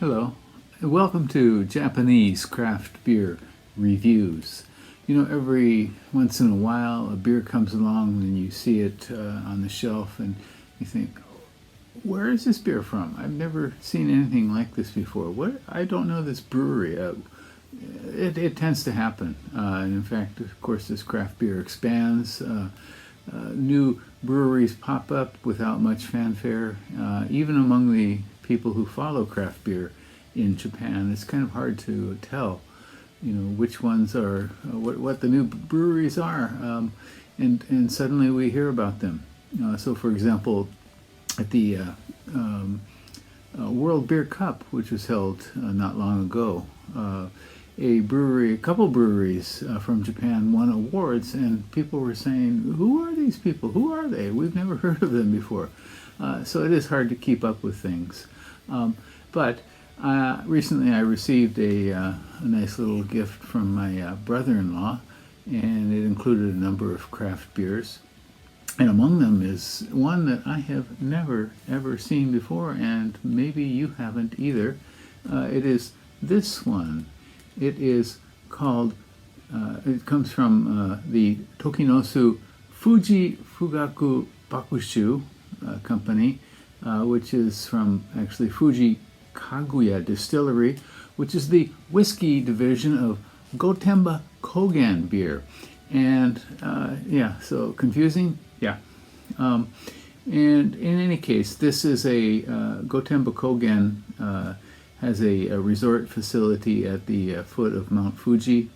Hello, and welcome to Japanese craft beer reviews. You know, every once in a while a beer comes along and you see it on the shelf and you think, where is this beer from? I've never seen anything like this before. I don't know this brewery. It tends to happen. And in fact, of course, as craft beer expands, new breweries pop up without much fanfare. Even among the people who follow craft beer in Japan, it's kind of hard to tell, you know, which ones are what the new breweries are, and suddenly we hear about them. So, for example, at the World Beer Cup, which was held not long ago, a couple breweries from Japan won awards, and people were saying, "Who are these people? Who are they? We've never heard of them before." So it is hard to keep up with things. But recently I received a nice little gift from my brother-in-law, and it included a number of craft beers. And among them is one that I have never, ever seen before, and maybe you haven't either. It is this one. It is called, it comes from the Tokinosu Fugaku Bakushu company, which is from actually Fuji Kaguya Distillery, which is the whiskey division of Gotemba Kogen beer. And yeah, so confusing? Yeah. And in any case, this is a Gotemba Kogen has a resort facility at the foot of Mount Fuji.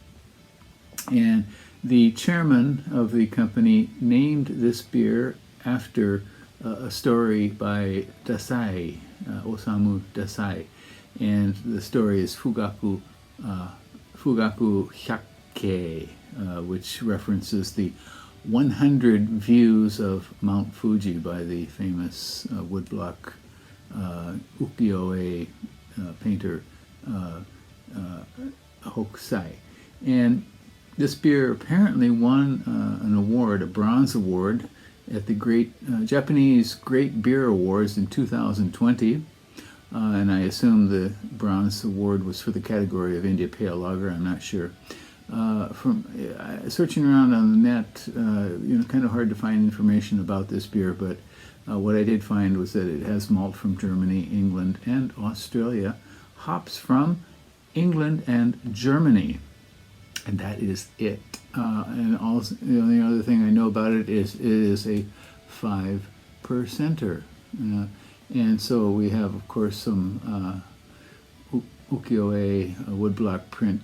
And the chairman of the company named this beer after a story by Dazai, Osamu Dazai. And the story is Fugaku Hyake, which references the 100 views of Mount Fuji by the famous woodblock ukiyo-e painter Hokusai. And this beer apparently won an award, a bronze award, at the Japanese Great Beer Awards in 2020. And I assume the bronze award was for the category of India Pale Lager, I'm not sure. From searching around on the net, you know, kind of hard to find information about this beer, but what I did find was that it has malt from Germany, England, and Australia, hops from England and Germany, and that is it. And also, you know, the other thing I know about it is a 5%er. And so we have, of course, some ukiyo-e woodblock print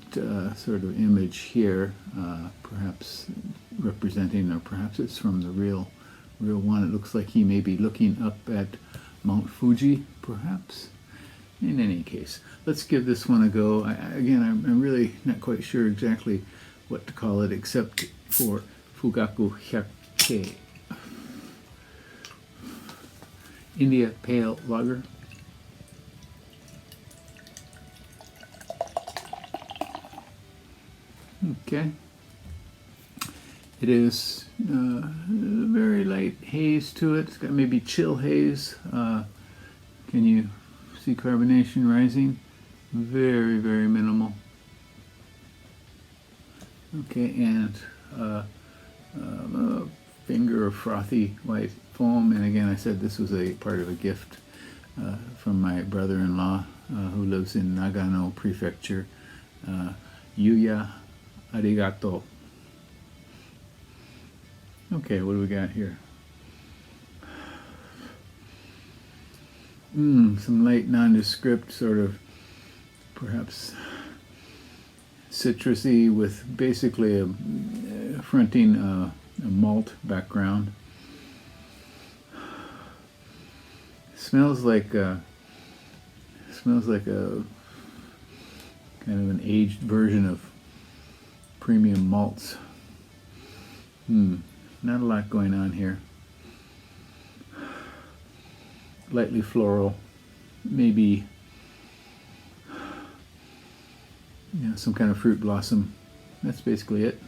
sort of image here, perhaps representing, or perhaps it's from the real one. It looks like he may be looking up at Mount Fuji, perhaps. In any case, let's give this one a go. Again, I'm really not quite sure exactly what to call it, except for Fugaku Hyake. India Pale Lager. Okay. It is a very light haze to it. It's got maybe chill haze. Can you see carbonation rising? Very, very minimal. Okay, and a finger of frothy white foam. And again, I said this was a part of a gift from my brother-in-law who lives in Nagano Prefecture. Yuya arigato. Okay, what do we got here? Some light nondescript, sort of perhaps citrusy, with basically fronting a malt background. Smells like a kind of an aged version of premium malts. Not a lot going on here. Lightly floral, maybe, you know, some kind of fruit blossom. That's basically it.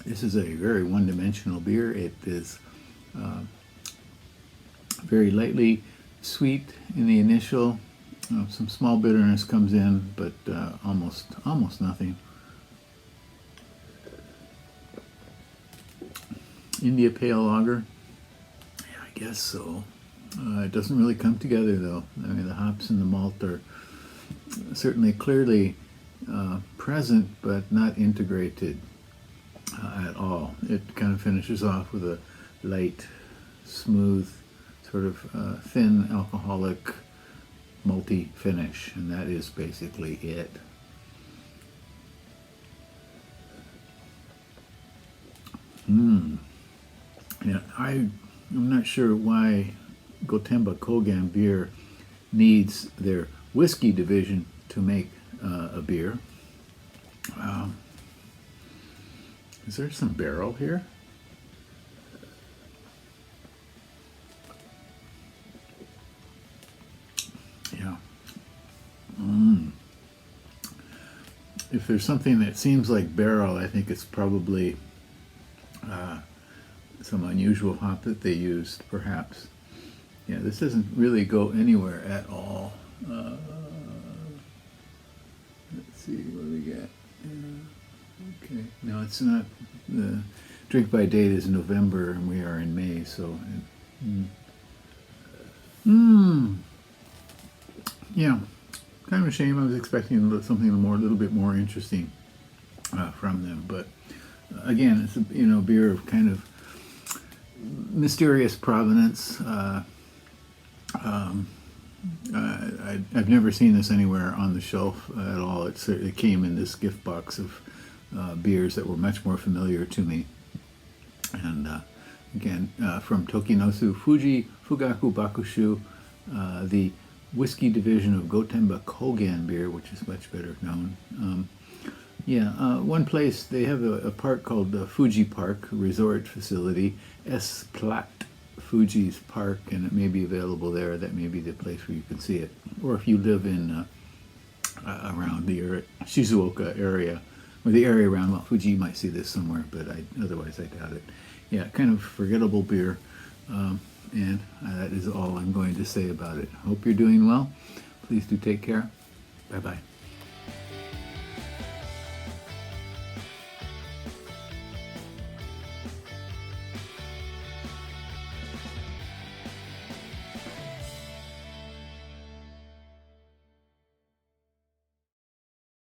This is a very one-dimensional beer. It is very lightly sweet in the initial. Some small bitterness comes in, but almost nothing. India Pale Lager. Yeah, I guess so. It doesn't really come together though. I mean, the hops and the malt are certainly clearly present, but not integrated at all. It kind of finishes off with a light, smooth, sort of thin, alcoholic, malty finish, and that is basically it. Yeah, I'm not sure why Gotemba Kogan Beer needs their whiskey division to make a beer. Is there some barrel here? Yeah. If there's something that seems like barrel, I think it's probably some unusual hop that they used, perhaps. Yeah, this doesn't really go anywhere at all. Let's see, what do we get? Okay, no, it's not. The drink by date is November, and we are in May, so. Yeah, kind of a shame. I was expecting something a little bit more interesting from them, but again, it's a beer of kind of mysterious provenance. I've never seen this anywhere on the shelf at all. It came in this gift box of beers that were much more familiar to me. And again, from Tokinosu Fuji, Fugaku Bakushu, the whiskey division of Gotemba Kogan Beer, which is much better known. One place, they have a park called the Fuji Park Resort Facility, S. Platt Fuji's Park, and it may be available there. That may be the place where you can see it. Or if you live in around the Shizuoka area, or the area around Mount Fuji, you might see this somewhere, but otherwise I doubt it. Yeah, kind of forgettable beer, and that is all I'm going to say about it. Hope you're doing well. Please do take care. Bye-bye.